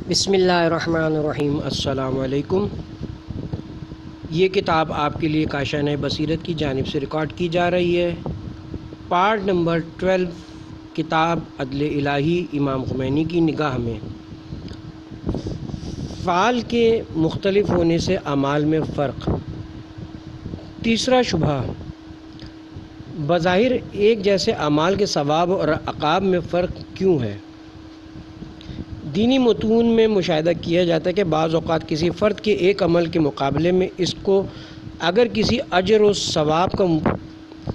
بسم اللہ الرحمن الرحیم۔ السلام علیکم۔ یہ کتاب آپ کے لیے کاشانہ بصیرت کی جانب سے ریکارڈ کی جا رہی ہے۔ پارٹ نمبر 12، کتاب عدل الہی، امام خمینی کی نگاہ میں فعال کے مختلف ہونے سے اعمال میں فرق۔ تیسرا شبہ، بظاہر ایک جیسے اعمال کے ثواب اور عقاب میں فرق کیوں ہے؟ دینی متون میں مشاہدہ کیا جاتا ہے کہ بعض اوقات کسی فرد کے ایک عمل کے مقابلے میں اس کو اگر کسی اجر و ثواب کا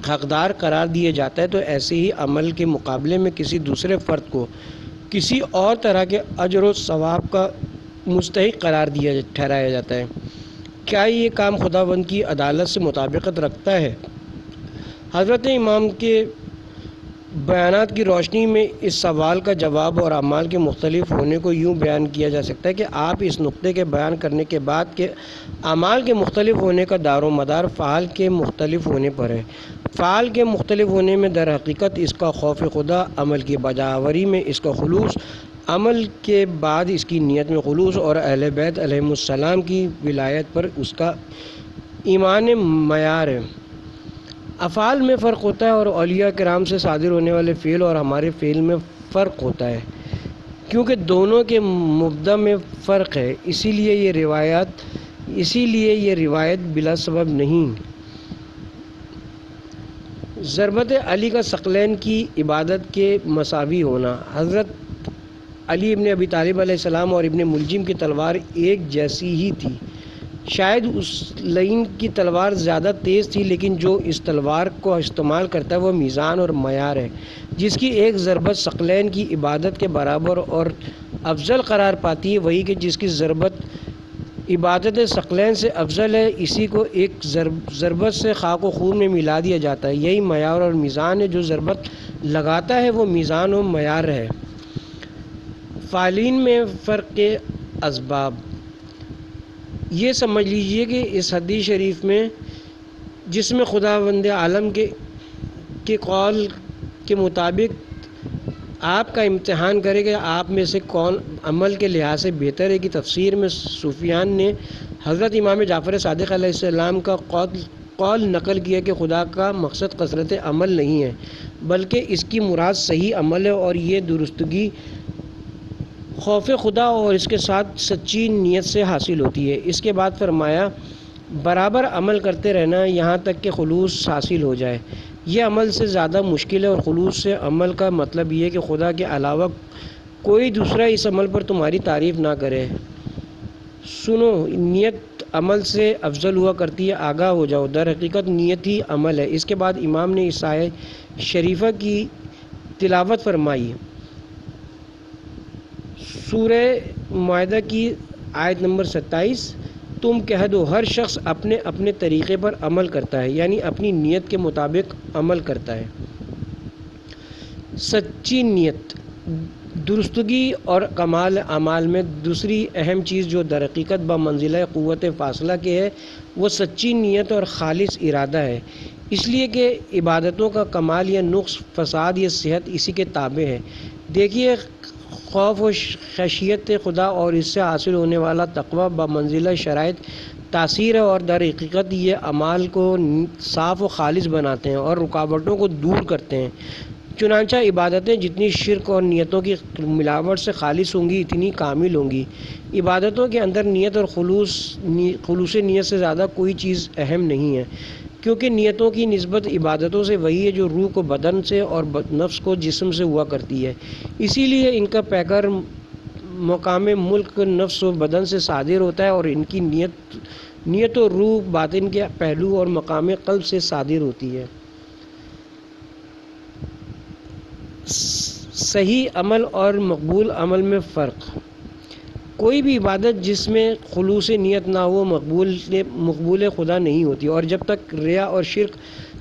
حقدار قرار دیا جاتا ہے تو ایسے ہی عمل کے مقابلے میں کسی دوسرے فرد کو کسی اور طرح کے اجر و ثواب کا مستحق قرار ٹھہرایا جاتا ہے۔ کیا یہ کام خداوند کی عدالت سے مطابقت رکھتا ہے؟ حضرت امام کے بیانات کی روشنی میں اس سوال کا جواب اور اعمال کے مختلف ہونے کو یوں بیان کیا جا سکتا ہے کہ آپ اس نقطے کے بیان کرنے کے بعد کہ اعمال کے مختلف ہونے کا دار و مدار فعال کے مختلف ہونے پر ہے۔ فعال کے مختلف ہونے میں در حقیقت اس کا خوف خدا، عمل کی بجاوری میں اس کا خلوص، عمل کے بعد اس کی نیت میں خلوص اور اہل بیت علیہم السلام کی ولایت پر اس کا ایمان معیار ہے۔ افعال میں فرق ہوتا ہے اور اولیاء کرام سے صادر ہونے والے فعل اور ہمارے فعل میں فرق ہوتا ہے، کیونکہ دونوں کے مبدا میں فرق ہے۔ اسی لیے یہ روایت بلا سبب نہیں۔ ضربت علی کا ثقلین کی عبادت کے مساوی ہونا۔ حضرت علی ابن ابی طالب علیہ السلام اور ابن ملجم کی تلوار ایک جیسی ہی تھی۔ شاید اس لعین کی تلوار زیادہ تیز تھی، لیکن جو اس تلوار کو استعمال کرتا ہے وہ میزان اور معیار ہے۔ جس کی ایک ضربت ثقلین کی عبادت کے برابر اور افضل قرار پاتی ہے، وہی کہ جس کی ضربت عبادت ثقلین سے افضل ہے، اسی کو ایک ضربت سے خاک و خون میں ملا دیا جاتا ہے۔ یہی معیار اور میزان ہے۔ جو ضربت لگاتا ہے وہ میزان و معیار ہے۔ فاعلین میں فرق کے اسباب۔ یہ سمجھ لیجئے کہ اس حدیث شریف میں جس میں خداوند عالم کے قول کے مطابق آپ کا امتحان کرے کہ آپ میں سے کون عمل کے لحاظ سے بہتر ہے، کی تفسیر میں سفیان نے حضرت امام جعفر صادق علیہ السلام کا قول نقل کیا کہ خدا کا مقصد کثرت عمل نہیں ہے، بلکہ اس کی مراد صحیح عمل ہے، اور یہ درستگی خوف خدا اور اس کے ساتھ سچی نیت سے حاصل ہوتی ہے۔ اس کے بعد فرمایا، برابر عمل کرتے رہنا یہاں تک کہ خلوص حاصل ہو جائے۔ یہ عمل سے زیادہ مشکل ہے، اور خلوص سے عمل کا مطلب یہ ہے کہ خدا کے علاوہ کوئی دوسرا اس عمل پر تمہاری تعریف نہ کرے۔ سنو، نیت عمل سے افضل ہوا کرتی ہے، آگاہ ہو جاؤ، در حقیقت نیت ہی عمل ہے۔ اس کے بعد امام نے اس آیت شریفہ کی تلاوت فرمائی۔ سورہ مائدہ کی آیت نمبر 27، تم کہہ دو ہر شخص اپنے اپنے طریقے پر عمل کرتا ہے، یعنی اپنی نیت کے مطابق عمل کرتا ہے۔ سچی نیت، درستگی اور کمال اعمال میں دوسری اہم چیز جو در حقیقت بمنزلہ قوت فاصلہ کے ہے، وہ سچی نیت اور خالص ارادہ ہے۔ اس لیے کہ عبادتوں کا کمال یا نقص، فساد یا صحت اسی کے تابع ہے۔ دیکھیے، خوف و خشیت خدا اور اس سے حاصل ہونے والا تقوی بمنزلہ شرائط تاثیر ہے، اور در حقیقت یہ اعمال کو صاف و خالص بناتے ہیں اور رکاوٹوں کو دور کرتے ہیں۔ چنانچہ عبادتیں جتنی شرک اور نیتوں کی ملاوٹ سے خالص ہوں گی اتنی کامل ہوں گی۔ عبادتوں کے اندر نیت اور خلوص نیت سے زیادہ کوئی چیز اہم نہیں ہے، کیونکہ نیتوں کی نسبت عبادتوں سے وہی ہے جو روح کو بدن سے اور نفس کو جسم سے ہوا کرتی ہے۔ اسی لیے ان کا پیکر مقام ملک نفس و بدن سے صادر ہوتا ہے، اور ان کی نیت و روح باطن کے پہلو اور مقام قلب سے صادر ہوتی ہے۔ صحیح عمل اور مقبول عمل میں فرق۔ کوئی بھی عبادت جس میں خلوص نیت نہ ہو مقبول خدا نہیں ہوتی، اور جب تک ریا اور شرک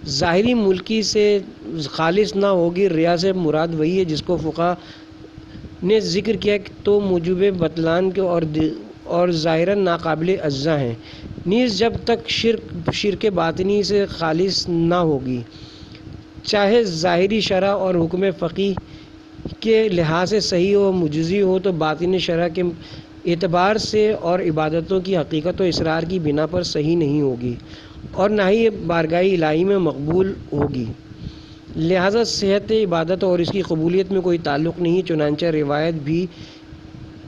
ظاہری ملکی سے خالص نہ ہوگی۔ ریا سے مراد وہی ہے جس کو فقہا نے ذکر کیا تو موجب بطلان کے اور ظاہراً ناقابل اجزا ہیں۔ نیز جب تک شرک باطنی سے خالص نہ ہوگی، چاہے ظاہری شرع اور حکم فقہی کے لحاظ سے صحیح و مجزی ہو تو باطن شرع کے اعتبار سے اور عبادتوں کی حقیقت و اسرار کی بنا پر صحیح نہیں ہوگی اور نہ ہی بارگاہ الہی میں مقبول ہوگی۔ لہذا صحت عبادت اور اس کی قبولیت میں کوئی تعلق نہیں، چنانچہ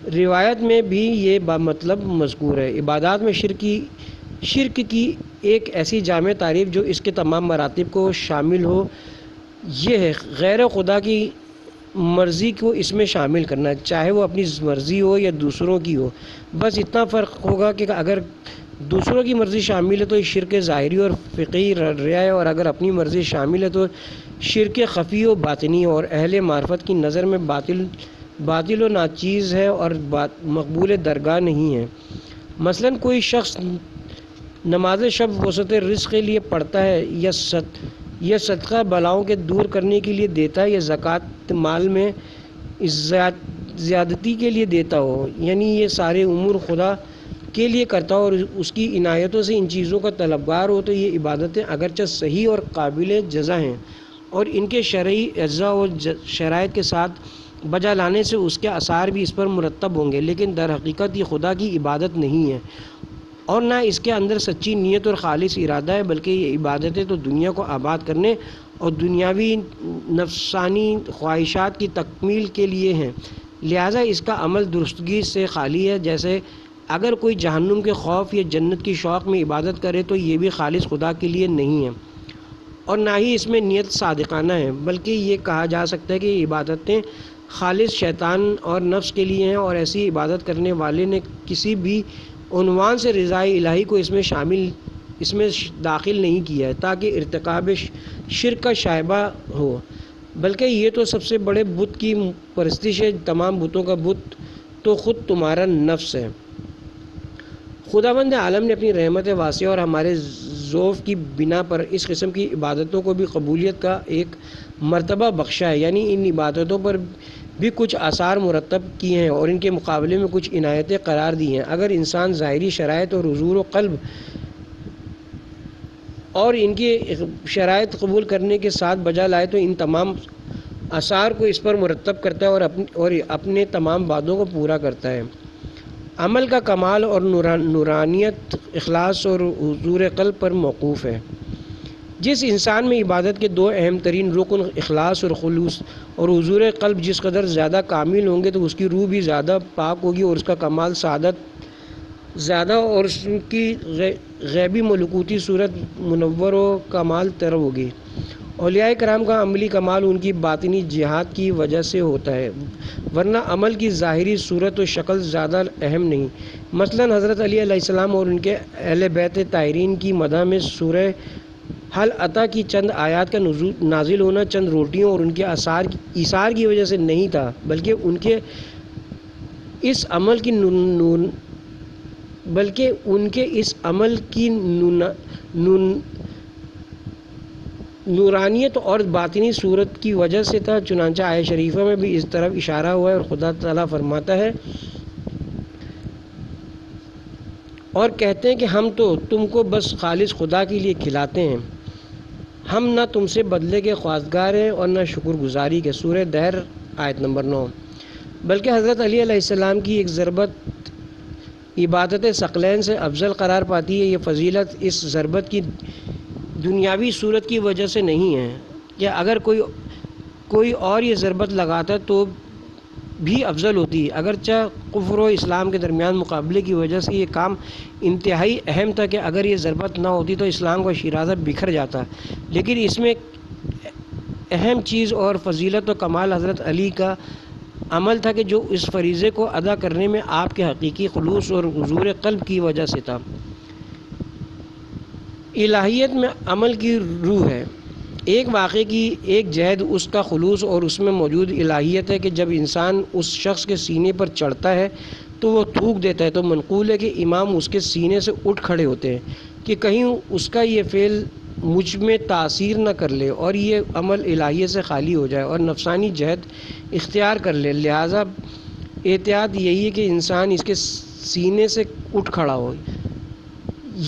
روایت میں بھی یہ مطلب مذکور ہے۔ عبادات میں شرک کی ایک ایسی جامع تعریف جو اس کے تمام مراتب کو شامل ہو یہ ہے غیر خدا کی مرضی کو اس میں شامل کرنا، چاہے وہ اپنی مرضی ہو یا دوسروں کی ہو۔ بس اتنا فرق ہوگا کہ اگر دوسروں کی مرضی شامل ہے تو شرک ظاہری اور فقہی ریا ہے، اور اگر اپنی مرضی شامل ہے تو شرک خفی و باطنی اور اہل معرفت کی نظر میں باطل و ناچیز ہے اور مقبول درگاہ نہیں ہے۔ مثلاً کوئی شخص نماز شب وسط رزق کے لیے پڑھتا ہے یا صدقہ بلاؤں کے دور کرنے کے لیے دیتا ہے یا زکوٰۃ مال میں زیادتی کے لیے دیتا ہو، یعنی یہ سارے امور خدا کے لیے کرتا ہو اور اس کی عنایتوں سے ان چیزوں کا طلبگار ہو، تو یہ عبادتیں اگرچہ صحیح اور قابل جزا ہیں اور ان کے شرعی اجزاء و شرائط کے ساتھ بجا لانے سے اس کے آثار بھی اس پر مرتب ہوں گے، لیکن در حقیقت یہ خدا کی عبادت نہیں ہے اور نہ اس کے اندر سچی نیت اور خالص ارادہ ہے، بلکہ یہ عبادتیں تو دنیا کو آباد کرنے اور دنیاوی نفسانی خواہشات کی تکمیل کے لیے ہیں۔ لہٰذا اس کا عمل درستگی سے خالی ہے۔ جیسے اگر کوئی جہنم کے خوف یا جنت کی شوق میں عبادت کرے تو یہ بھی خالص خدا کے لیے نہیں ہے اور نہ ہی اس میں نیت صادقانہ ہے، بلکہ یہ کہا جا سکتا ہے کہ یہ عبادتیں خالص شیطان اور نفس کے لیے ہیں، اور ایسی عبادت کرنے والے نے کسی بھی عنوان سے رضائے الہی کو اس میں داخل نہیں کیا ہے تاکہ ارتکاب شرک کا شائبہ ہو، بلکہ یہ تو سب سے بڑے بت کی پرستش ہے۔ تمام بتوں کا بت تو خود تمہارا نفس ہے۔ خداوند عالم نے اپنی رحمت واسعہ اور ہمارے ذوف کی بنا پر اس قسم کی عبادتوں کو بھی قبولیت کا ایک مرتبہ بخشا ہے، یعنی ان عبادتوں پر بھی کچھ آثار مرتب کیے ہیں اور ان کے مقابلے میں کچھ عنایتیں قرار دی ہیں۔ اگر انسان ظاہری شرائط اور حضور و قلب اور ان کی شرائط قبول کرنے کے ساتھ بجا لائے تو ان تمام آثار کو اس پر مرتب کرتا ہے اور اپنے تمام وعدوں کو پورا کرتا ہے۔ عمل کا کمال اور نورانیت اخلاص اور حضور قلب پر موقوف ہے۔ جس انسان میں عبادت کے دو اہم ترین رکن اخلاص اور خلوص اور حضور قلب جس قدر زیادہ کامل ہوں گے تو اس کی روح بھی زیادہ پاک ہوگی اور اس کا کمال سعادت زیادہ اور اس کی غیبی ملکوتی صورت منور و کمال تر ہوگی۔ اولیاء کرام کا عملی کمال ان کی باطنی جہاد کی وجہ سے ہوتا ہے، ورنہ عمل کی ظاہری صورت و شکل زیادہ اہم نہیں۔ مثلاً حضرت علی علیہ السلام اور ان کے اہل بیت طاہرین کی مدح میں سورہ حل عطا کی چند آیات کا نازل ہونا چند روٹیوں اور ان کے ایثار کی وجہ سے نہیں تھا، بلکہ ان کے اس عمل کی نورانیت اور باطنی صورت کی وجہ سے تھا۔ چنانچہ آیہ شریفہ میں بھی اس طرف اشارہ ہوا ہے اور خدا تعالیٰ فرماتا ہے اور کہتے ہیں کہ ہم تو تم کو بس خالص خدا کے لیے کھلاتے ہیں، ہم نہ تم سے بدلے کے خواستگار ہیں اور نہ شکر گزاری کے۔ سورہ دہر آیت نمبر 9۔ بلکہ حضرت علی علیہ السلام کی ایک ضربت عبادت ثقلین سے افضل قرار پاتی ہے۔ یہ فضیلت اس ضربت کی دنیاوی صورت کی وجہ سے نہیں ہے کہ اگر کوئی اور یہ ضربت لگاتا تو بھی افضل ہوتی ہے، اگرچہ کفر و اسلام کے درمیان مقابلے کی وجہ سے یہ کام انتہائی اہم تھا کہ اگر یہ ضربت نہ ہوتی تو اسلام کا شیرازہ بکھر جاتا، لیکن اس میں اہم چیز اور فضیلت و کمال حضرت علی کا عمل تھا کہ جو اس فریضے کو ادا کرنے میں آپ کے حقیقی خلوص اور حضور قلب کی وجہ سے تھا۔ الہیت میں عمل کی روح ہے، ایک واقعے کی ایک جہد اس کا خلوص اور اس میں موجود الہیت ہے کہ جب انسان اس شخص کے سینے پر چڑھتا ہے تو وہ تھوک دیتا ہے، تو منقول ہے کہ امام اس کے سینے سے اٹھ کھڑے ہوتے ہیں کہ کہیں اس کا یہ فعل مجھ میں تاثیر نہ کر لے اور یہ عمل الہیت سے خالی ہو جائے اور نفسانی جہد اختیار کر لے۔ لہٰذا احتیاط یہی ہے کہ انسان اس کے سینے سے اٹھ کھڑا ہو۔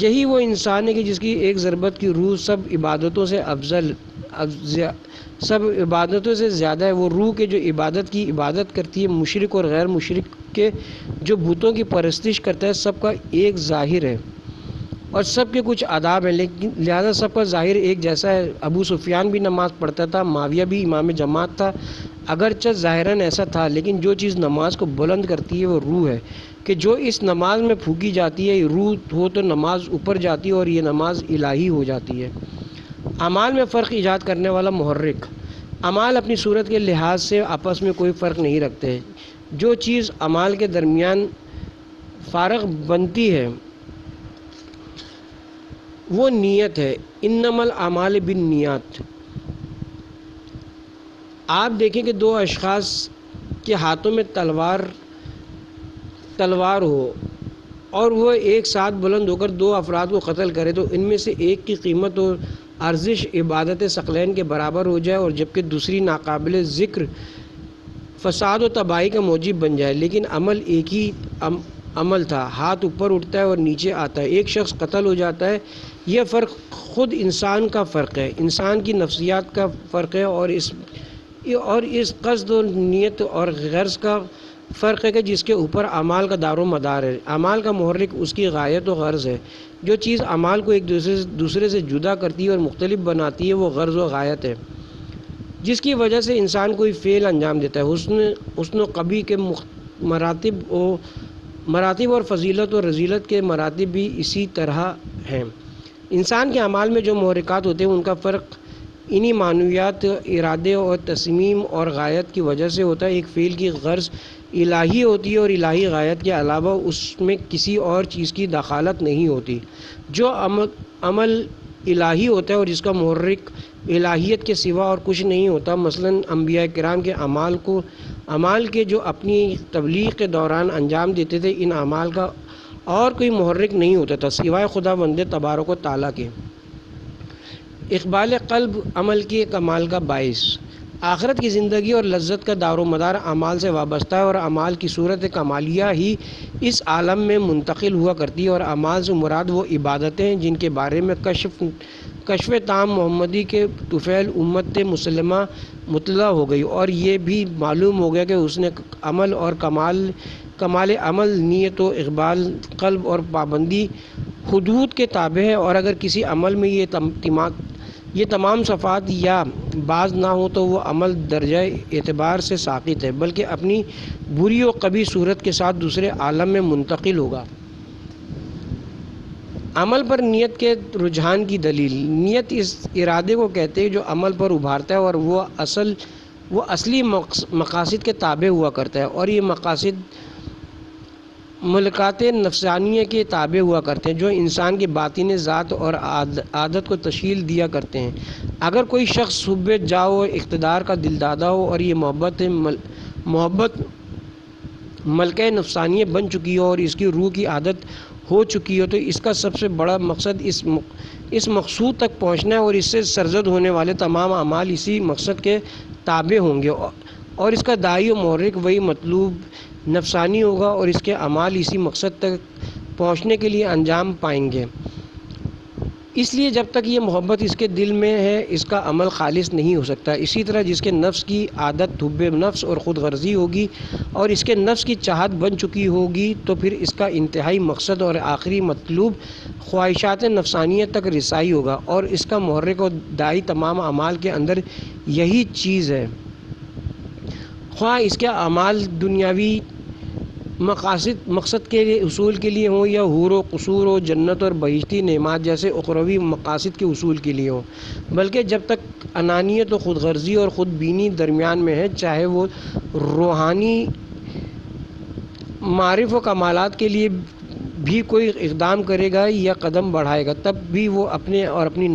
یہی وہ انسان ہے کہ جس کی ایک ضربت کی روح سب عبادتوں سے افضل سب عبادتوں سے زیادہ ہے۔ وہ روح کے جو عبادت کی عبادت کرتی ہے، مشرک اور غیر مشرک کے جو بتوں کی پرستش کرتا ہے، سب کا ایک ظاہر ہے اور سب کے کچھ آداب ہیں، لیکن لہذا سب کا ظاہر ایک جیسا ہے۔ ابو سفیان بھی نماز پڑھتا تھا، معاویہ بھی امام جماعت تھا، اگرچہ ظاہراً ایسا تھا، لیکن جو چیز نماز کو بلند کرتی ہے وہ روح ہے، کہ جو اس نماز میں پھونکی جاتی ہے، روح ہو تو نماز اوپر جاتی ہے اور یہ نماز الہی ہو جاتی ہے۔ اعمال میں فرق ایجاد کرنے والا محرک۔ اعمال اپنی صورت کے لحاظ سے آپس میں کوئی فرق نہیں رکھتے۔ جو چیز اعمال کے درمیان فارق بنتی ہے وہ نیت ہے۔ انما الاعمال بالنیات۔ آپ دیکھیں کہ دو اشخاص کے ہاتھوں میں تلوار ہو اور وہ ایک ساتھ بلند ہو کر دو افراد کو قتل کرے، تو ان میں سے ایک کی قیمت اور ارزش عبادت ثقلین کے برابر ہو جائے اور جبکہ دوسری ناقابل ذکر فساد و تباہی کا موجب بن جائے، لیکن عمل ایک ہی عمل تھا، ہاتھ اوپر اٹھتا ہے اور نیچے آتا ہے، ایک شخص قتل ہو جاتا ہے۔ یہ فرق خود انسان کا فرق ہے، انسان کی نفسیات کا فرق ہے اور اس قصد و نیت اور غرض کا فرق ہے کہ جس کے اوپر اعمال کا دار و مدار ہے۔ اعمال کا محرک اس کی غایت و غرض ہے۔ جو چیز اعمال کو ایک دوسرے سے جدا کرتی ہے اور مختلف بناتی ہے وہ غرض و غایت ہے، جس کی وجہ سے انسان کوئی فعل انجام دیتا ہے۔ حسن و قبیح کے مراتب اور فضیلت اور رذیلت کے مراتب بھی اسی طرح ہیں۔ انسان کے اعمال میں جو محرکات ہوتے ہیں ان کا فرق انہی معنویات، ارادے اور تصمیم اور غایت کی وجہ سے ہوتا ہے۔ ایک فعل کی غرض الہی ہوتی ہے اور الہی غایت کے علاوہ اس میں کسی اور چیز کی دخالت نہیں ہوتی۔ جو عمل الہی ہوتا ہے اور جس کا محرک الہیت کے سوا اور کچھ نہیں ہوتا، مثلاً انبیاء کرام کے اعمال کے جو اپنی تبلیغ کے دوران انجام دیتے تھے، ان اعمال کا اور کوئی محرک نہیں ہوتا تھا سوائے خداوند تبارک و تعالیٰ کے۔ اقبال قلب عمل کے کمال کا باعث۔ آخرت کی زندگی اور لذت کا دار و مدار اعمال سے وابستہ ہے اور اعمال کی صورت کمالیہ ہی اس عالم میں منتقل ہوا کرتی ہے، اور اعمال سے مراد وہ عبادتیں ہیں جن کے بارے میں کشف تام محمدی کے طفیل امت مسلمہ مطلع ہو گئی، اور یہ بھی معلوم ہو گیا کہ اس نے عمل اور کمال عمل، نیت و اقبال قلب اور پابندی حدود کے تابع ہے، اور اگر کسی عمل میں یہ تمام صفات یا بعض نہ ہو تو وہ عمل درجہ اعتبار سے ساقط ہے، بلکہ اپنی بری و قبیح صورت کے ساتھ دوسرے عالم میں منتقل ہوگا۔ عمل پر نیت کے رجحان کی دلیل۔ نیت اس ارادے کو کہتے ہیں جو عمل پر ابھارتا ہے اور وہ اصلی مقاصد کے تابع ہوا کرتا ہے، اور یہ مقاصد ملکات نفسانیہ کے تابع ہوا کرتے ہیں جو انسان کی باطن ذات اور عادت کو تشکیل دیا کرتے ہیں۔ اگر کوئی شخص حب جاہ و اقتدار کا دلدادہ ہو اور یہ محبت ملکہ نفسانیہ بن چکی ہو اور اس کی روح کی عادت ہو چکی ہو، تو اس کا سب سے بڑا مقصد اس مقصود تک پہنچنا ہے، اور اس سے سرزد ہونے والے تمام اعمال اسی مقصد کے تابع ہوں گے، اور اس کا داعی و محرک وہی مطلوب نفسانی ہوگا، اور اس کے اعمال اسی مقصد تک پہنچنے کے لیے انجام پائیں گے۔ اس لیے جب تک یہ محبت اس کے دل میں ہے اس کا عمل خالص نہیں ہو سکتا۔ اسی طرح جس کے نفس کی عادت حب نفس اور خود غرضی ہوگی اور اس کے نفس کی چاہت بن چکی ہوگی، تو پھر اس کا انتہائی مقصد اور آخری مطلوب خواہشات نفسانیہ تک رسائی ہوگا، اور اس کا محرک اور داعی تمام اعمال کے اندر یہی چیز ہے، خواہ اس کے اعمال دنیاوی مقصد کے حصول کے لیے ہوں یا حور و قصور و جنت اور بہشتی نعمات جیسے اخروی مقاصد کے حصول کے لیے ہوں، بلکہ جب تک انانیت و خود غرضی اور خود بینی درمیان میں ہے، چاہے وہ روحانی معارف و کمالات کے لیے بھی کوئی اقدام کرے گا یا قدم بڑھائے گا، تب بھی وہ اپنی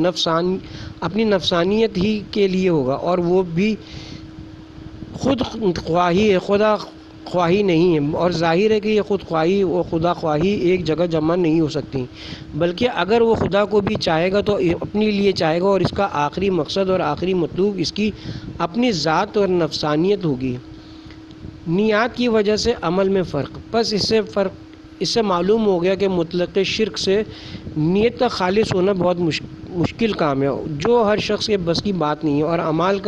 نفسانیت ہی کے لیے ہوگا، اور وہ بھی خود خواہی ہے، خدا خواہی نہیں ہے، اور ظاہر ہے کہ یہ خود خواہی و خدا خواہی ایک جگہ جمع نہیں ہو سکتی، بلکہ اگر وہ خدا کو بھی چاہے گا تو اپنے لیے چاہے گا، اور اس کا آخری مقصد اور آخری مطلوب اس کی اپنی ذات اور نفسانیت ہوگی۔ نیات کی وجہ سے عمل میں فرق۔ پس اس سے معلوم ہو گیا کہ مطلق شرک سے نیت کا خالص ہونا بہت مشکل کام ہے جو ہر شخص کے بس کی بات نہیں ہے، اور اعمال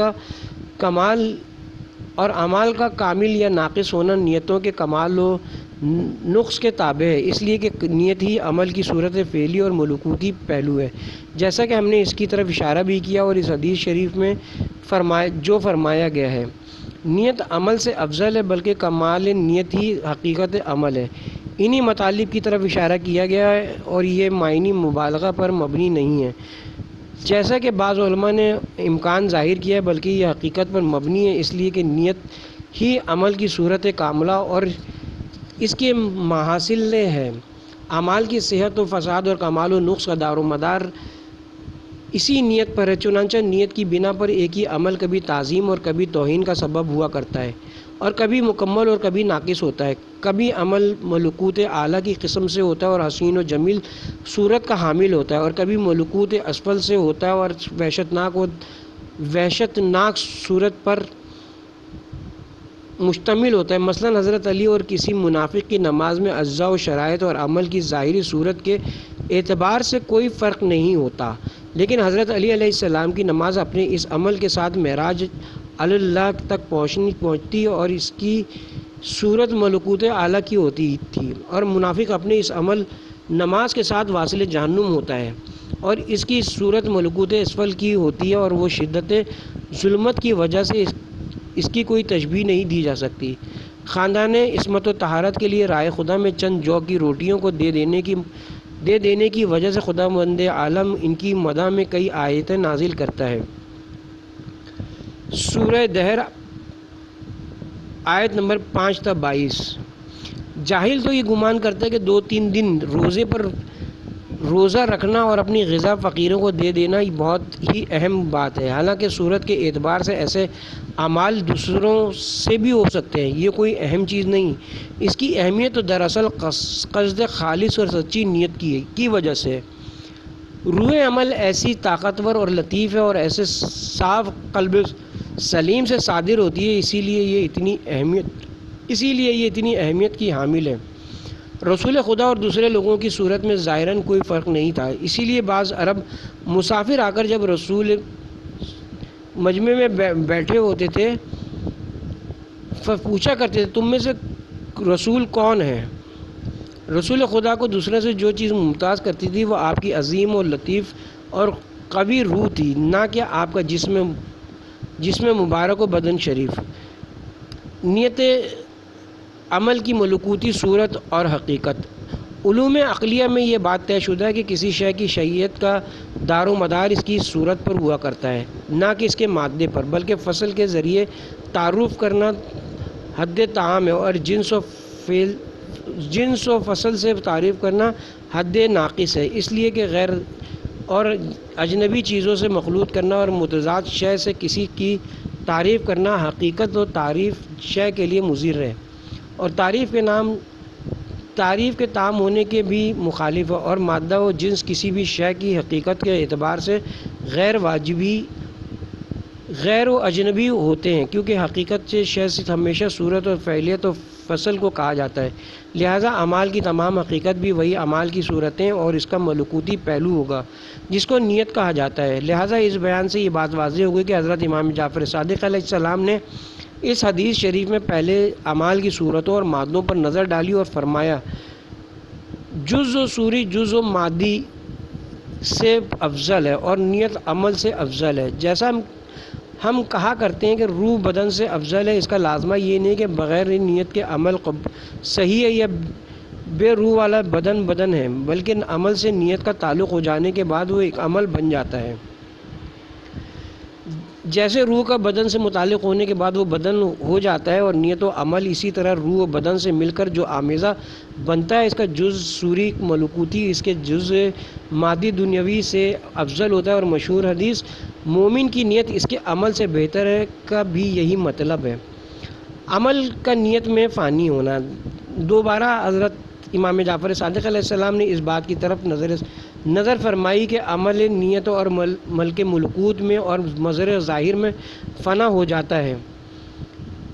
کا کامل یا ناقص ہونا نیتوں کے کمال و نقص کے تابع ہے، اس لیے کہ نیت ہی عمل کی صورت فعلی اور ملکوتی پہلو ہے، جیسا کہ ہم نے اس کی طرف اشارہ بھی کیا۔ اور اس حدیث شریف میں فرمایا گیا ہے نیت عمل سے افضل ہے، بلکہ کمال نیت ہی حقیقت عمل ہے، انہی مطالب کی طرف اشارہ کیا گیا ہے، اور یہ معنی مبالغہ پر مبنی نہیں ہے جیسا کہ بعض علماء نے امکان ظاہر کیا ہے، بلکہ یہ حقیقت پر مبنی ہے، اس لیے کہ نیت ہی عمل کی صورت کاملہ اور اس کے محاصل ہے۔ اعمال کی صحت و فساد اور کمال و نقص کا دار و مدار اسی نیت پر ہے، چنانچہ نیت کی بنا پر ایک ہی عمل کبھی تعظیم اور کبھی توہین کا سبب ہوا کرتا ہے، اور کبھی مکمل اور کبھی ناقص ہوتا ہے، کبھی عمل ملکوت اعلیٰ کی قسم سے ہوتا ہے اور حسین و جمیل صورت کا حامل ہوتا ہے، اور کبھی ملکوت اسفل سے ہوتا ہے اور وحشتناک صورت پر مشتمل ہوتا ہے۔ مثلا حضرت علی اور کسی منافق کی نماز میں اجزاء و شرائط اور عمل کی ظاہری صورت کے اعتبار سے کوئی فرق نہیں ہوتا، لیکن حضرت علی علیہ السلام کی نماز اپنے اس عمل کے ساتھ معراج اللہ تک پہنچتی اور اس کی صورت ملکوت اعلیٰ کی ہوتی تھی، اور منافق اپنے اس عمل نماز کے ساتھ واصل جہنم ہوتا ہے اور اس کی صورت ملکوت اسفل کی ہوتی ہے، اور وہ شدت ظلمت کی وجہ سے اس کی کوئی تشبیہ نہیں دی جا سکتی۔ خاندان عصمت و طہارت کے لیے رائے خدا میں چند جو کی روٹیوں کو دے دینے کی وجہ سے خداوند عالم ان کی مدح میں کئی آیتیں نازل کرتا ہے۔ سورہ دہر آیت نمبر 5 تا 22۔ جاہل تو یہ گمان کرتا ہے کہ 2-3 دن روزہ رکھنا اور اپنی غذا فقیروں کو دے دینا بہت ہی اہم بات ہے، حالانکہ صورت کے اعتبار سے ایسے اعمال دوسروں سے بھی ہو سکتے ہیں، یہ کوئی اہم چیز نہیں۔ اس کی اہمیت تو دراصل قصد خالص اور سچی نیت کی وجہ سے۔ روح عمل ایسی طاقتور اور لطیف ہے اور ایسے صاف قلب سلیم سے صادر ہوتی ہے، اسی لیے یہ اتنی اہمیت کی حامل ہے۔ رسول خدا اور دوسرے لوگوں کی صورت میں ظاہراً کوئی فرق نہیں تھا، اسی لیے بعض عرب مسافر آ کر جب رسول مجمع میں بیٹھے ہوتے تھے پوچھا کرتے تھے تم میں سے رسول کون ہے؟ رسول خدا کو دوسرے سے جو چیز ممتاز کرتی تھی وہ آپ کی عظیم اور لطیف اور قوی روح تھی، نہ کہ آپ کا جسم مبارک و بدن شریف۔ نیت عمل کی ملکوتی صورت اور حقیقت۔ علوم عقلیہ میں یہ بات طے شدہ ہے کہ کسی شے کی شیعیت کا دار و مدار اس کی صورت پر ہوا کرتا ہے، نہ کہ اس کے مادے پر، بلکہ فصل کے ذریعے تعارف کرنا حد تعام ہے اور جنس و فصل سے تعریف کرنا حد ناقص ہے، اس لیے کہ غیر اور اجنبی چیزوں سے مخلوط کرنا اور متضاد شے سے کسی کی تعریف کرنا حقیقت و تعریف شے کے لیے مضر ہے، اور تعریف کے تام ہونے کے بھی مخالف ہے، اور مادہ و جنس کسی بھی شے کی حقیقت کے اعتبار سے غیر و اجنبی ہوتے ہیں، کیونکہ حقیقت سے شے سے ہمیشہ صورت اور فعلیت و فصل کو کہا جاتا ہے، لہذا اعمال کی تمام حقیقت بھی وہی اعمال کی صورتیں اور اس کا ملکوتی پہلو ہوگا جس کو نیت کہا جاتا ہے۔ لہذا اس بیان سے یہ بات واضح ہوگی کہ حضرت امام جعفر صادق علیہ السلام نے اس حدیث شریف میں پہلے اعمال کی صورتوں اور مادوں پر نظر ڈالی اور فرمایا جز و صوری جز و مادی سے افضل ہے اور نیت عمل سے افضل ہے۔ جیسا ہم کہا کرتے ہیں کہ روح بدن سے افضل ہے، اس کا لازمہ یہ نہیں کہ بغیر نیت کے عمل صحیح ہے یا بے روح والا بدن ہے، بلکہ عمل سے نیت کا تعلق ہو جانے کے بعد وہ ایک عمل بن جاتا ہے۔ جیسے روح کا بدن سے متعلق ہونے کے بعد وہ بدن ہو جاتا ہے، اور نیت و عمل اسی طرح روح و بدن سے مل کر جو آمیزہ بنتا ہے، اس کا جز صوری ملکوتی اس کے جز مادی دنیاوی سے افضل ہوتا ہے، اور مشہور حدیث مومن کی نیت اس کے عمل سے بہتر ہے کا بھی یہی مطلب ہے۔ عمل کا نیت میں فانی ہونا۔ دوبارہ حضرت امام جعفر صادق علیہ السلام نے اس بات کی طرف نظر فرمائی کہ عمل نیت اور ملک ملکوت میں اور مظہر ظاہر میں فنا ہو جاتا ہے،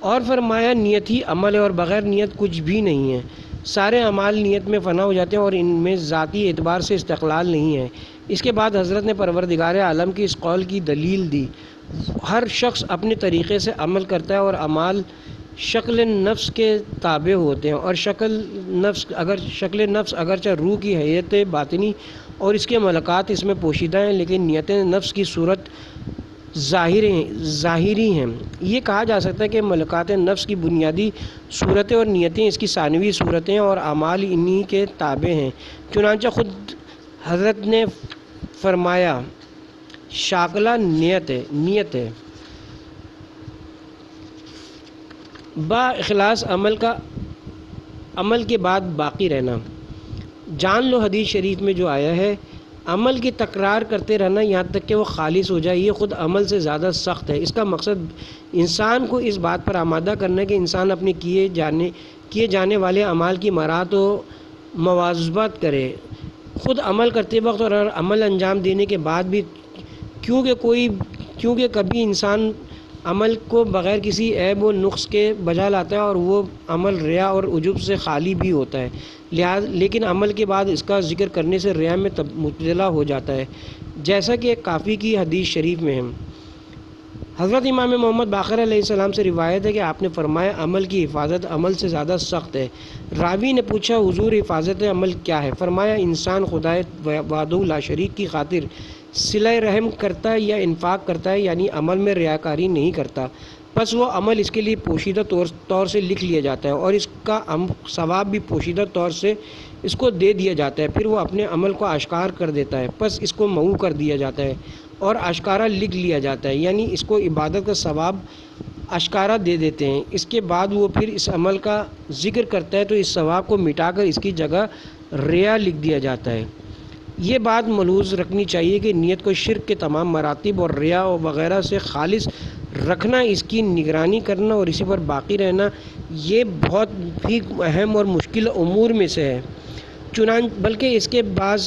اور فرمایا نیت ہی عمل ہے اور بغیر نیت کچھ بھی نہیں ہے۔ سارے اعمال نیت میں فنا ہو جاتے ہیں اور ان میں ذاتی اعتبار سے استقلال نہیں ہے، اس کے بعد حضرت نے پروردگار عالم کی اس قول کی دلیل دی، ہر شخص اپنے طریقے سے عمل کرتا ہے اور اعمال شکل نفس کے تابع ہوتے ہیں، اور شکل نفس اگرچہ روح کی حیت باطنی اور اس کے ملکات اس میں پوشیدہ ہیں، لیکن نیتیں نفس کی صورت ظاہری ہیں۔ یہ کہا جا سکتا ہے کہ ملکات نفس کی بنیادی صورتیں اور نیتیں اس کی ثانوی صورتیں اور اعمال انہی کے تابع ہیں۔ چنانچہ خود حضرت نے فرمایا شاکلہ نیت ہے، با اخلاص عمل کے بعد باقی رہنا۔ جان لو حدیث شریف میں جو آیا ہے، عمل کی تکرار کرتے رہنا یہاں تک کہ وہ خالص ہو جائے، یہ خود عمل سے زیادہ سخت ہے۔ اس کا مقصد انسان کو اس بات پر آمادہ کرنا ہے کہ انسان اپنے کیے جانے والے اعمال کی مراحت و مواظبت کرے، خود عمل کرتے وقت اور عمل انجام دینے کے بعد بھی، کیونکہ کبھی انسان عمل کو بغیر کسی عیب و نقص کے بجا لاتا ہے اور وہ عمل ریا اور عجب سے خالی بھی ہوتا ہے، لیکن عمل کے بعد اس کا ذکر کرنے سے ریا میں مبتلا ہو جاتا ہے، جیسا کہ کافی کی حدیث شریف میں ہے۔ حضرت امام محمد باقر علیہ السلام سے روایت ہے کہ آپ نے فرمایا عمل کی حفاظت عمل سے زیادہ سخت ہے۔ راوی نے پوچھا حضور حفاظت عمل کیا ہے؟ فرمایا انسان خدائے وحدہ لا شریک کی خاطر صلہ رحم کرتا ہے یا انفاق کرتا ہے، یعنی عمل میں ریاکاری نہیں کرتا، پس وہ عمل اس کے لیے پوشیدہ طور سے لکھ لیا جاتا ہے اور اس کا ثواب بھی پوشیدہ طور سے اس کو دے دیا جاتا ہے، پھر وہ اپنے عمل کو آشکار کر دیتا ہے، پس اس کو محو کر دیا جاتا ہے اور آشکارا لکھ لیا جاتا ہے، یعنی اس کو عبادت کا ثواب آشکارا دے دیتے ہیں۔ اس کے بعد وہ پھر اس عمل کا ذکر کرتا ہے تو اس ثواب کو مٹا کر اس کی جگہ ریا لکھ دیا جاتا ہے۔ یہ بات ملحوظ رکھنی چاہیے کہ نیت کو شرک کے تمام مراتب اور ریا وغیرہ سے خالص رکھنا، اس کی نگرانی کرنا اور اسی پر باقی رہنا، یہ بہت ہی اہم اور مشکل امور میں سے ہے، بلکہ اس کے بعض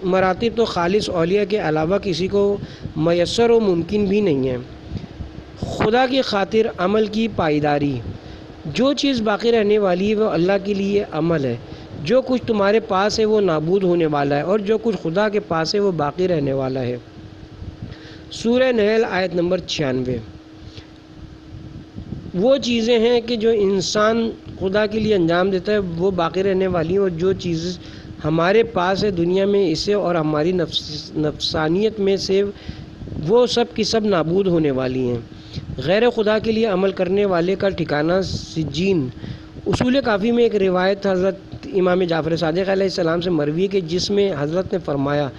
مراتب تو خالص اولیاء کے علاوہ کسی کو میسر و ممکن بھی نہیں ہے۔ خدا کی خاطر عمل کی پائیداری، جو چیز باقی رہنے والی ہے وہ اللہ کے لیے عمل ہے، جو کچھ تمہارے پاس ہے وہ نابود ہونے والا ہے اور جو کچھ خدا کے پاس ہے وہ باقی رہنے والا ہے۔ سورہ نحل آیت نمبر 96۔ وہ چیزیں ہیں کہ جو انسان خدا کے لیے انجام دیتا ہے وہ باقی رہنے والی ہیں، اور جو چیز ہمارے پاس ہے دنیا میں اسے اور ہماری نفسانیت میں سے وہ سب کی سب نابود ہونے والی ہیں۔ غیر خدا کے لیے عمل کرنے والے کا ٹھکانہ سجین۔ اصول کافی میں ایک روایت حضرت امام جعفر صادق علیہ السلام سے مروی ہے کہ جس میں حضرت نے فرمایا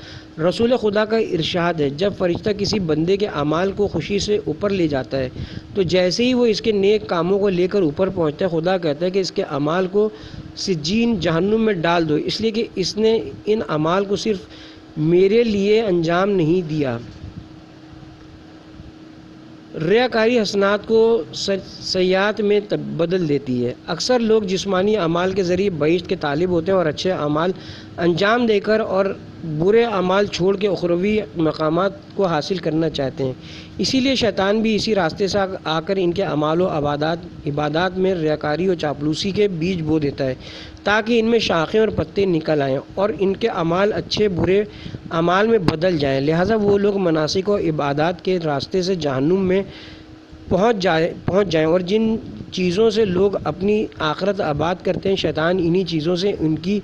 رسول خدا کا ارشاد ہے، جب فرشتہ کسی بندے کے اعمال کو خوشی سے اوپر لے جاتا ہے تو جیسے ہی وہ اس کے نیک کاموں کو لے کر اوپر پہنچتا ہے، خدا کہتا ہے کہ اس کے اعمال کو سجین جہنم میں ڈال دو، اس لیے کہ اس نے ان اعمال کو صرف میرے لیے انجام نہیں دیا۔ ریاکاری حسنات کو سیئات میں بدل دیتی ہے۔ اکثر لوگ جسمانی اعمال کے ذریعے بہشت کے طالب ہوتے ہیں اور اچھے اعمال انجام دے کر اور برے اعمال چھوڑ کے اخروی مقامات کو حاصل کرنا چاہتے ہیں، اسی لیے شیطان بھی اسی راستے سے آ کر ان کے اعمال و عبادات میں ریاکاری اور چاپلوسی کے بیج بو دیتا ہے تاکہ ان میں شاخیں اور پتے نکل آئیں اور ان کے اعمال اچھے برے اعمال میں بدل جائیں، لہٰذا وہ لوگ مناسک و عبادات کے راستے سے جہنم میں پہنچ جائیں، اور جن چیزوں سے لوگ اپنی آخرت آباد کرتے ہیں شیطان انہی چیزوں سے ان کی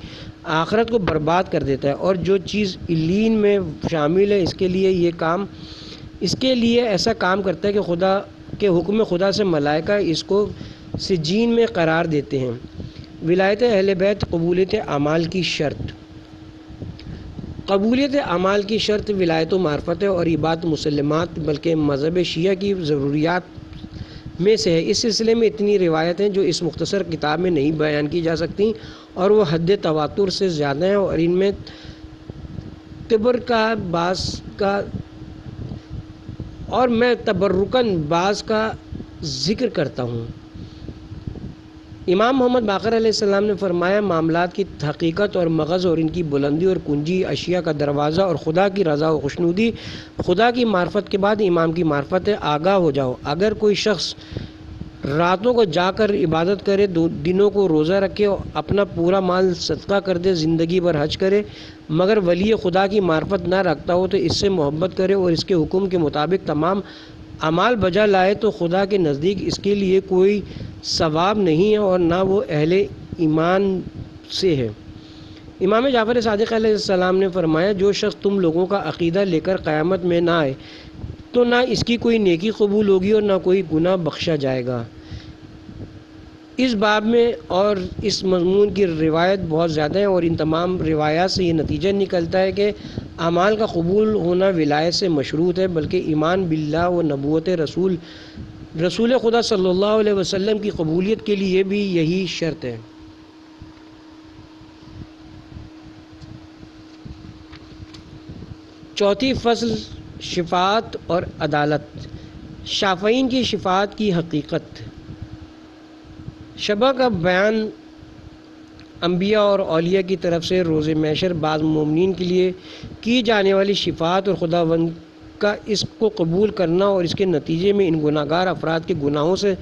آخرت کو برباد کر دیتا ہے، اور جو چیز علین میں شامل ہے اس کے لیے ایسا کام کرتا ہے کہ خدا کے حکم خدا سے ملائکہ اس کو سجین میں قرار دیتے ہیں۔ ولایت اہل بیت قبولیت اعمال کی شرط۔ قبولیت اعمال کی شرط ولایت و معرفت ہے اور یہ بات مسلمات بلکہ مذہب شیعہ کی ضروریات میں سے ہے۔ اس سلسلے میں اتنی روایتیں جو اس مختصر کتاب میں نہیں بیان کی جا سکتی اور وہ حد تواتر سے زیادہ ہیں، اور ان میں میں تبرکاً بعض کا ذکر کرتا ہوں۔ امام محمد باقر علیہ السلام نے فرمایا معاملات کی حقیقت اور مغز اور ان کی بلندی اور کنجی اشیاء کا دروازہ اور خدا کی رضا و خوشنودی خدا کی معرفت کے بعد امام کی معرفت ہے۔ آگاہ ہو جاؤ، اگر کوئی شخص راتوں کو جا کر عبادت کرے، دنوں کو روزہ رکھے، اپنا پورا مال صدقہ کر دے، زندگی بھر حج کرے، مگر ولی خدا کی معرفت نہ رکھتا ہو تو اس سے محبت کرے اور اس کے حکم کے مطابق تمام اعمال بجا لائے، تو خدا کے نزدیک اس کے لیے کوئی ثواب نہیں ہے اور نہ وہ اہل ایمان سے ہے۔ امام جعفر صادق علیہ السلام نے فرمایا، جو شخص تم لوگوں کا عقیدہ لے کر قیامت میں نہ آئے تو نہ اس کی کوئی نیکی قبول ہوگی اور نہ کوئی گناہ بخشا جائے گا۔ اس باب میں اور اس مضمون کی روایت بہت زیادہ ہیں، اور ان تمام روایات سے یہ نتیجہ نکلتا ہے کہ اعمال کا قبول ہونا ولایت سے مشروط ہے، بلکہ ایمان باللہ و نبوت رسول خدا صلی اللہ علیہ وسلم کی قبولیت کے لیے بھی یہی شرط ہے۔ چوتھی فصل، شفاعت اور عدالت۔ شافعین کی شفاعت کی حقیقت۔ شبہ کا بیان انبیاء اور اولیاء کی طرف سے روز محشر بعض مومنین کے لیے کی جانے والی شفاعت اور خداوند کا اس کو قبول کرنا اور اس کے نتیجے میں ان گناہ گار افراد کے گناہوں سے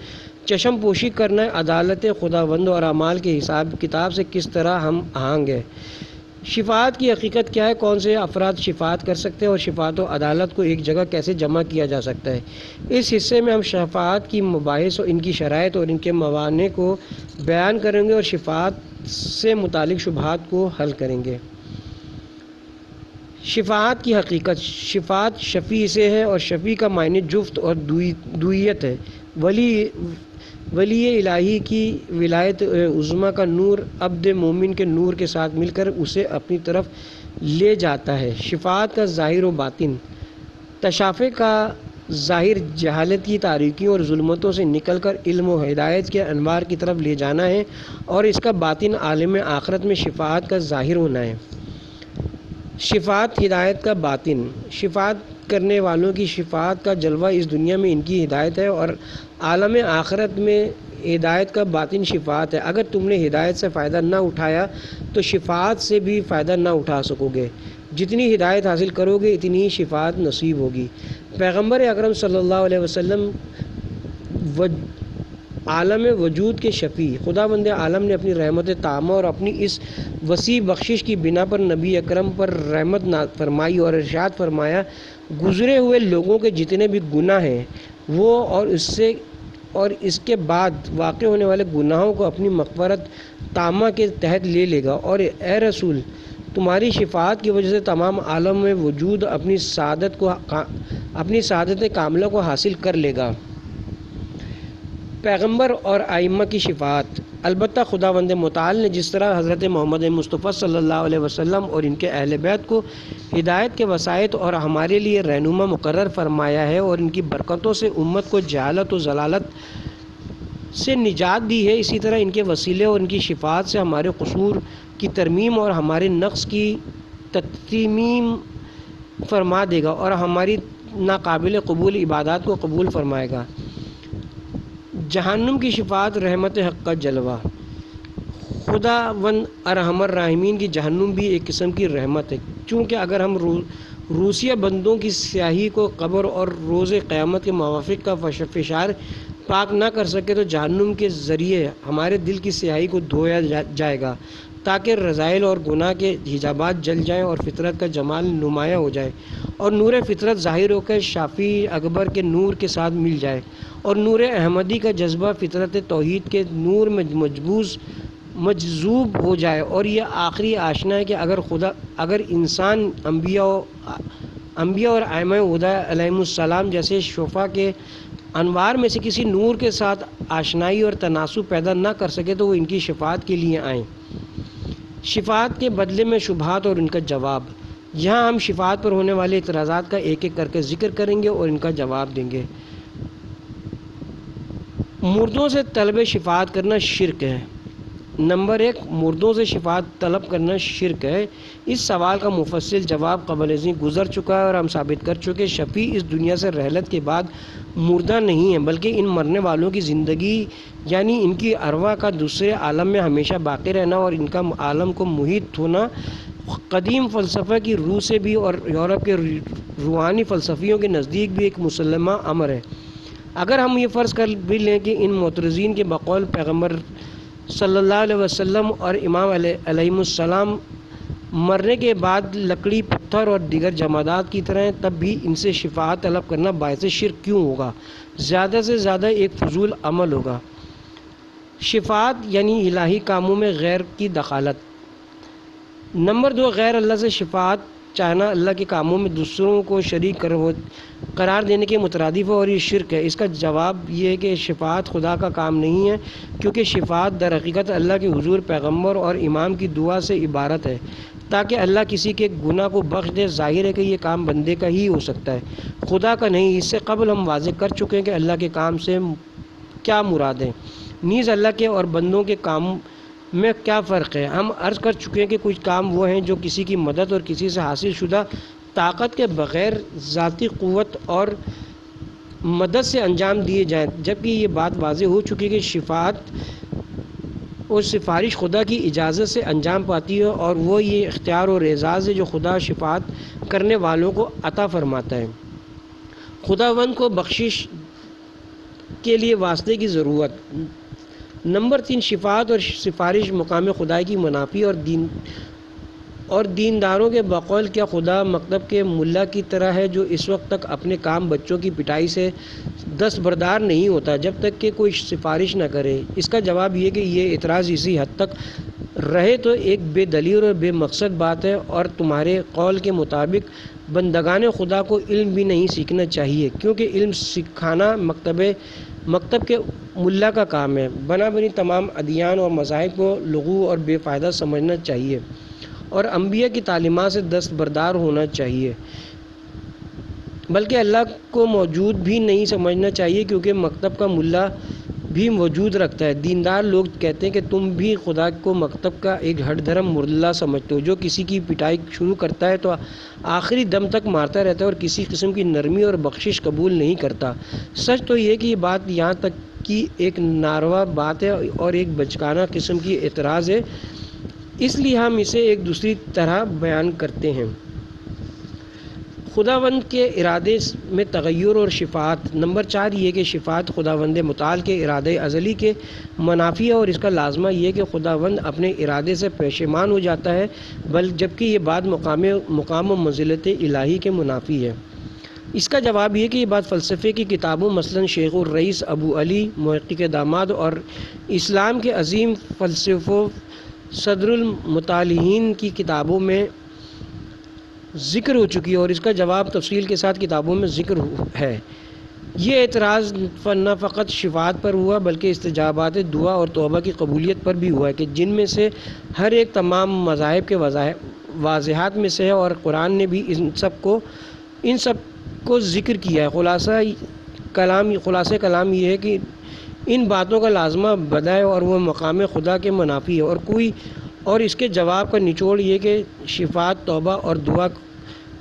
چشم پوشی کرنا ہے۔ عدالت خداوند اور اعمال کے حساب کتاب سے کس طرح ہم آہنگ ہے۔ شفاعت کی حقیقت کیا ہے، کون سے افراد شفاعت کر سکتے ہیں اور شفاعت و عدالت کو ایک جگہ کیسے جمع کیا جا سکتا ہے۔ اس حصے میں ہم شفاعت کی مباحث اور ان کی شرائط اور ان کے موانع کو بیان کریں گے اور شفاعت سے متعلق شبہات کو حل کریں گے۔ شفاعت کی حقیقت۔ شفاعت شفیع سے ہے اور شفیع کا معنی جفت اور دوئیت ہے۔ ولی الہی کی ولایت عظمیٰ کا نور عبد مومن کے نور کے ساتھ مل کر اسے اپنی طرف لے جاتا ہے۔ شفاعت کا ظاہر و باطن۔ تشافع کا ظاہر جہالت کی تاریکیوں اور ظلمتوں سے نکل کر علم و ہدایت کے انوار کی طرف لے جانا ہے، اور اس کا باطن عالم آخرت میں شفاعت کا ظاہر ہونا ہے۔ شفاعت ہدایت کا باطن۔ شفاعت کرنے والوں کی شفاعت کا جلوہ اس دنیا میں ان کی ہدایت ہے، اور عالم آخرت میں ہدایت کا باطن شفاعت ہے۔ اگر تم نے ہدایت سے فائدہ نہ اٹھایا تو شفاعت سے بھی فائدہ نہ اٹھا سکو گے۔ جتنی ہدایت حاصل کرو گے اتنی ہی شفاعت نصیب ہوگی۔ پیغمبر اکرم صلی اللہ علیہ وسلم عالم وجود کے شفیع۔ خداوند عالم نے اپنی رحمت تامہ اور اپنی اس وسیع بخشش کی بنا پر نبی اکرم پر رحمت فرمائی اور ارشاد فرمایا، گزرے ہوئے لوگوں کے جتنے بھی گناہ ہیں وہ اور اس کے بعد واقع ہونے والے گناہوں کو اپنی مغفرت تامہ کے تحت لے لے گا، اور اے رسول، تمہاری شفاعت کی وجہ سے تمام عالم میں وجود اپنی سعادت کاملہ کو حاصل کر لے گا۔ پیغمبر اور ائمہ کی شفاعت۔ البتہ خداوند متعال نے جس طرح حضرت محمد مصطفیٰ صلی اللہ علیہ وسلم اور ان کے اہل بیت کو ہدایت کے وسائط اور ہمارے لیے رہنما مقرر فرمایا ہے اور ان کی برکتوں سے امت کو جہالت و ضلالت سے نجات دی ہے، اسی طرح ان کے وسیلے اور ان کی شفاعت سے ہمارے قصور کی ترمیم اور ہمارے نقص کی تتمیم فرما دے گا اور ہماری ناقابل قبول عبادات کو قبول فرمائے گا۔ جہنم کی شفاعت۔ رحمت حق کا جلوہ۔ خداوند ارحم الراحمین کی جہنم بھی ایک قسم کی رحمت ہے، چونکہ اگر ہم روسیہ بندوں کی سیاہی کو قبر اور روز قیامت کے موافق کا فشار پاک نہ کر سکے تو جہنم کے ذریعے ہمارے دل کی سیاہی کو دھویا جائے گا، تاکہ رذائل اور گناہ کے حجابات جل جائیں اور فطرت کا جمال نمایاں ہو جائے، اور نور فطرت ظاہر ہو کر شافی اکبر کے نور کے ساتھ مل جائے، اور نور احمدی کا جذبہ فطرت توحید کے نور میں مجذوب ہو جائے۔ اور یہ آخری آشنا ہے کہ اگر انسان انبیاء اور ائمہ ہدیٰ علیہم السلام جیسے شفعاء کے انوار میں سے کسی نور کے ساتھ آشنائی اور تناسب پیدا نہ کر سکے تو وہ ان کی شفاعت کے لیے آئیں۔ شفاعت کے بدلے میں شبہات اور ان کا جواب۔ یہاں ہم شفاعت پر ہونے والے اعتراضات کا ایک ایک کر کے ذکر کریں گے اور ان کا جواب دیں گے۔ مردوں سے طلب شفاعت کرنا شرک ہے۔ نمبر 1، مردوں سے شفاعت طلب کرنا شرک ہے۔ اس سوال کا مفصل جواب قبل ازیں گزر چکا ہے اور ہم ثابت کر چکے شفیع اس دنیا سے رحلت کے بعد مردہ نہیں ہیں، بلکہ ان مرنے والوں کی زندگی یعنی ان کی ارواح کا دوسرے عالم میں ہمیشہ باقی رہنا اور ان کا عالم کو محیط ہونا قدیم فلسفہ کی روح سے بھی اور یورپ کے روحانی فلسفیوں کے نزدیک بھی ایک مسلمہ امر ہے۔ اگر ہم یہ فرض کر بھی لیں کہ ان معترضین کے بقول پیغمبر صلی اللہ علیہ وسلم اور امام علیہ السلام مرنے کے بعد لکڑی، پتھر اور دیگر جمادات کی طرح ہیں، تب بھی ان سے شفاعت طلب کرنا باعث شرک کیوں ہوگا؟ زیادہ سے زیادہ ایک فضول عمل ہوگا۔ شفاعت یعنی الہی کاموں میں غیر کی دخالت۔ نمبر 2، غیر اللہ سے شفاعت چاہنا اللہ کے کاموں میں دوسروں کو شریک قرار دینے کے مترادف ہے اور یہ شرک ہے۔ اس کا جواب یہ ہے کہ شفاعت خدا کا کام نہیں ہے، کیونکہ شفاعت در حقیقت اللہ کے حضور پیغمبر اور امام کی دعا سے عبارت ہے تاکہ اللہ کسی کے گناہ کو بخش دے۔ ظاہر ہے کہ یہ کام بندے کا ہی ہو سکتا ہے، خدا کا نہیں۔ اس سے قبل ہم واضح کر چکے ہیں کہ اللہ کے کام سے کیا مراد ہے، نیز اللہ کے اور بندوں کے کام میں کیا فرق ہے۔ ہم عرض کر چکے ہیں کہ کچھ کام وہ ہیں جو کسی کی مدد اور کسی سے حاصل شدہ طاقت کے بغیر ذاتی قوت اور مدد سے انجام دیے جائیں، جبکہ یہ بات واضح ہو چکی ہے کہ شفاعت اور سفارش خدا کی اجازت سے انجام پاتی ہے، اور وہ یہ اختیار اور اعزاز ہے جو خدا شفاعت کرنے والوں کو عطا فرماتا ہے۔ خداوند کو بخشش کے لیے واسطے کی ضرورت۔ نمبر 3، شفاعت اور سفارش مقام خدائی کی منافی اور دینداروں کے بقول کیا خدا مکتب کے ملا کی طرح ہے جو اس وقت تک اپنے کام بچوں کی پٹائی سے دستبردار نہیں ہوتا جب تک کہ کوئی سفارش نہ کرے؟ اس کا جواب یہ کہ یہ اعتراض اسی حد تک رہے تو ایک بے دلیل اور بے مقصد بات ہے، اور تمہارے قول کے مطابق بندگان خدا کو علم بھی نہیں سیکھنا چاہیے، کیونکہ علم سکھانا مکتب کے ملا کا کام ہے۔ بنابراً تمام ادیان اور مذاہب کو لغو اور بے فائدہ سمجھنا چاہیے اور انبیاء کی تعلیمات سے دستبردار ہونا چاہیے، بلکہ اللہ کو موجود بھی نہیں سمجھنا چاہیے، کیونکہ مکتب کا ملا بھی وجود رکھتا ہے۔ دیندار لوگ کہتے ہیں کہ تم بھی خدا کو مکتب کا ایک ہٹ دھرم ملا سمجھتے ہو جو کسی کی پٹائی شروع کرتا ہے تو آخری دم تک مارتا رہتا ہے اور کسی قسم کی نرمی اور بخشش قبول نہیں کرتا۔ سچ تو یہ کہ یہ بات یہاں تک کی ایک ناروا بات ہے اور ایک بچکانہ قسم کی اعتراض ہے، اس لیے ہم اسے ایک دوسری طرح بیان کرتے ہیں۔ خداوند کے ارادے میں تغیر اور شفاعت۔ نمبر 4، یہ کہ شفاعت خداوند متعال کے ارادے ازلی کے منافی ہے، اور اس کا لازمہ یہ کہ خداوند اپنے ارادے سے پشیمان ہو جاتا ہے، جبکہ یہ بات مقام و منزلت الہی کے منافی ہے۔ اس کا جواب یہ کہ یہ بات فلسفے کی کتابوں مثلاً شیخ الرئیس ابو علی محقق داماد اور اسلام کے عظیم فلسفوں صدر المطالعین کی کتابوں میں ذکر ہو چکی ہے، اور اس کا جواب تفصیل کے ساتھ کتابوں میں ذکر ہے۔ یہ اعتراض نہ فقط شفاعت پر ہوا بلکہ استجابات دعا اور توبہ کی قبولیت پر بھی ہوا ہے، کہ جن میں سے ہر ایک تمام مذاہب کے واضحات میں سے ہے، اور قرآن نے بھی ان سب کو ذکر کیا ہے۔ خلاصہ کلام یہ ہے کہ ان باتوں کا لازمہ بدا ہے اور وہ مقام خدا کے منافی ہے، اور اس کے جواب کا نچوڑ یہ کہ شفاعت، توبہ اور دعا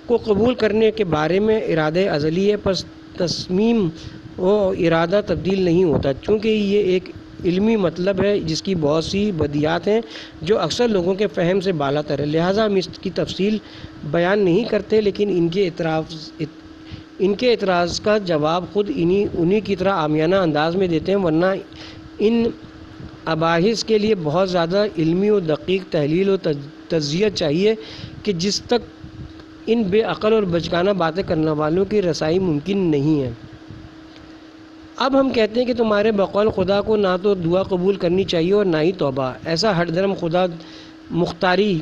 کو قبول کرنے کے بارے میں ارادہ ازلی ہے، پس تصمیم و ارادہ تبدیل نہیں ہوتا، چونکہ یہ ایک علمی مطلب ہے جس کی بہت سی بدیہات ہیں جو اکثر لوگوں کے فہم سے بالاتر ہے، لہٰذا ہم اس کی تفصیل بیان نہیں کرتے، لیکن ان کے اعتراض کا جواب خود انہی کی طرح عامیانہ انداز میں دیتے ہیں، ورنہ ان مباحث کے لیے بہت زیادہ علمی و دقیق تحلیل و تجزیہ چاہیے کہ جس تک ان بے عقل اور بچکانہ باتیں کرنے والوں کی رسائی ممکن نہیں ہے۔ اب ہم کہتے ہیں کہ تمہارے بقول خدا کو نہ تو دعا قبول کرنی چاہیے اور نہ ہی توبہ۔ ایسا ہٹ دھرم خدا مختاری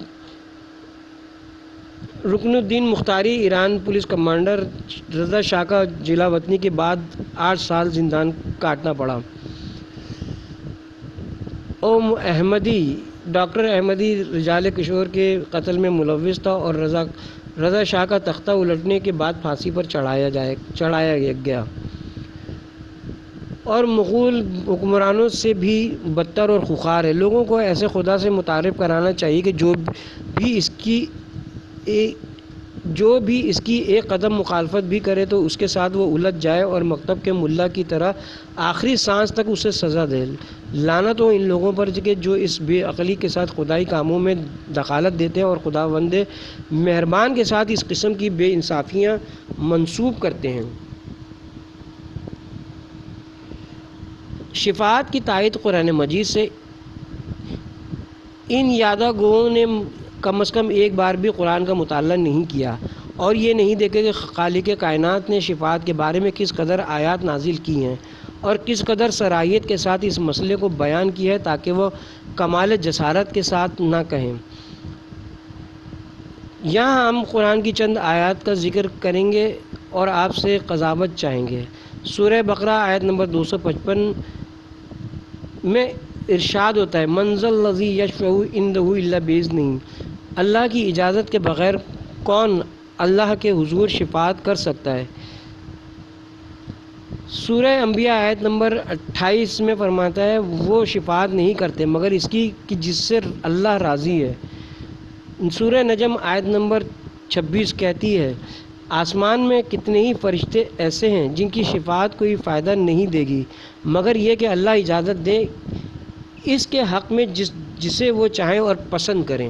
رکن الدین مختاری ایران پولیس کمانڈر رضا شاہ کا جلا وطنی کے بعد 8 سال زندان کاٹنا پڑا۔ ڈاکٹر احمدی رجال کشور کے قتل میں ملوث تھا اور رضا شاہ کا تختہ الٹنے کے بعد پھانسی پر چڑھایا گیا، اور مغول حکمرانوں سے بھی بدتر اور خوخار ہے۔ لوگوں کو ایسے خدا سے متعارف کرانا چاہیے کہ جو بھی اس کی ایک قدم مخالفت بھی کرے تو اس کے ساتھ وہ الجھ جائے اور مکتب کے ملا کی طرح آخری سانس تک اسے سزا دے۔ لعنت ہو ان لوگوں پر کہ جو اس بے عقلی کے ساتھ خدائی کاموں میں دخالت دیتے ہیں اور خداوند مہربان کے ساتھ اس قسم کی بے انصافیاں منسوب کرتے ہیں۔ شفاعت کی تائید قرآن مجید سے ان یادہ گوؤں نے کم از کم ایک بار بھی قرآن کا مطالعہ نہیں کیا اور یہ نہیں دیکھے کہ خالق کائنات نے شفاعت کے بارے میں کس قدر آیات نازل کی ہیں اور کس قدر صلاحیت کے ساتھ اس مسئلے کو بیان کیا ہے تاکہ وہ کمال جسارت کے ساتھ نہ کہیں۔ یہاں ہم قرآن کی چند آیات کا ذکر کریں گے اور آپ سے قضاوت چاہیں گے۔ سورہ بقرہ آیت نمبر 255 میں ارشاد ہوتا ہے من ذا الذی یشفع عندہ الا باذنہ، اللہ کی اجازت کے بغیر کون اللہ کے حضور شفاعت کر سکتا ہے۔ سورہ انبیاء آیت نمبر 28 میں فرماتا ہے وہ شفاعت نہیں کرتے مگر اس کی کہ جس سے اللہ راضی ہے۔ سورہ نجم آیت نمبر 26 کہتی ہے آسمان میں کتنے ہی فرشتے ایسے ہیں جن کی شفاعت کوئی فائدہ نہیں دے گی مگر یہ کہ اللہ اجازت دے اس کے حق میں جسے وہ چاہیں اور پسند کریں۔